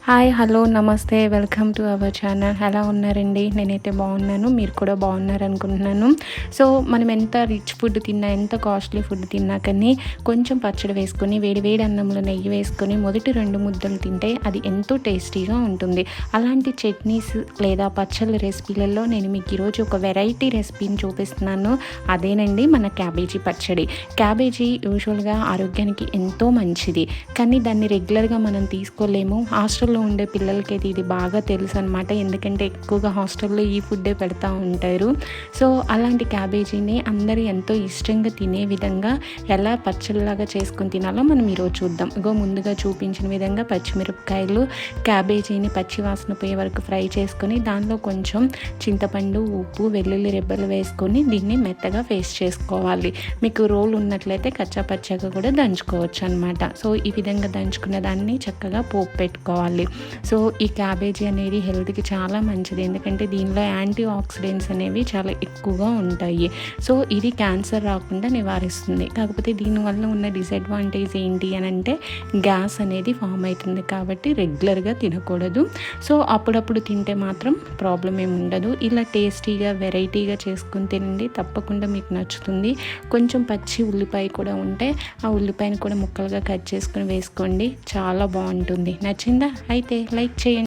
Hi hello నమస్తే welcome to our channel. ఎలా ఉన్నారండి? నేనైతే బాగున్నాను, మీరు కూడా బాగున్నారు అనుకుంటున్నాను. సో మనం ఎంత రిచ్ ఫుడ్ తిన్నా, ఎంత కాస్ట్లీ ఫుడ్ తిన్నా కానీ కొంచెం పచ్చడి వేసుకొని వేడి వేడి అన్నంలో నెయ్యి వేసుకొని మొదటి 2 ముద్దలు తింటే అది ఎంతో టేస్టీగా ఉంటుంది. అలాంటి చట్నీస్ లేదా పచ్చళ్ళ రెసిపీలలో నేను మీకు ఈరోజు ఒక వెరైటీ రెసిపీని చూపిస్తున్నాను. అదేనండి మన క్యాబేజీ పచ్చడి. క్యాబేజీ యూజువల్గా ఆరోగ్యానికి ఎంతో మంచిది, కానీ దాన్ని రెగ్యులర్గా మనం తీసుకోలేము. హాస్టల్లో ఉండే పిల్లలకైతే ఇది బాగా తెలుసు అనమాట, ఎందుకంటే ఎక్కువగా హాస్టల్లో ఈ ఫుడ్డే పెడతా ఉంటారు. సో అలాంటి క్యాబేజీని అందరూ ఎంతో ఇష్టంగా తినే విధంగా ఎలా పచ్చళ్ళలాగా చేసుకొని తినాలో మనం ఈరోజు చూద్దాం. ముందుగా చూపించిన విధంగా పచ్చిమిరపకాయలు, క్యాబేజీని పచ్చి వాసన పోయే వరకు ఫ్రై చేసుకొని దానిలో కొంచెం చింతపండు, ఉప్పు, వెల్లుల్లి రెబ్బలు వేసుకొని దీన్ని మెత్తగా పేస్ట్ చేసుకోవాలి. మీకు రోల్ ఉన్నట్లయితే కచ్చా పచ్చగా కూడా దంచుకోవచ్చు అనమాట. సో ఈ విధంగా దంచుకున్న దాన్ని చక్కగా పోపు పెట్టుకోవాలి. సో ఈ క్యాబేజీ అనేది హెల్త్కి చాలా మంచిది, ఎందుకంటే దీనిలో యాంటీ ఆక్సిడెంట్స్ అనేవి చాలా ఎక్కువగా ఉంటాయి. సో ఇది క్యాన్సర్ రాకుండా నివారిస్తుంది. కాకపోతే దీనివల్ల ఉన్న డిసడ్వాంటేజ్ ఏంటి అని అంటే గ్యాస్ అనేది ఫామ్ అవుతుంది, కాబట్టి రెగ్యులర్గా తినకూడదు. సో అప్పుడప్పుడు తింటే మాత్రం ప్రాబ్లం ఏమి ఉండదు. ఇలా టేస్టీగా వెరైటీగా చేసుకుని తినండి, తప్పకుండా మీకు నచ్చుతుంది. కొంచెం పచ్చి ఉల్లిపాయ కూడా ఉంటే ఆ ఉల్లిపాయను కూడా ముక్కలుగా కట్ చేసుకుని వేసుకోండి, చాలా బాగుంటుంది. నచ్చిందా? అయితే లైక్ చేయండి.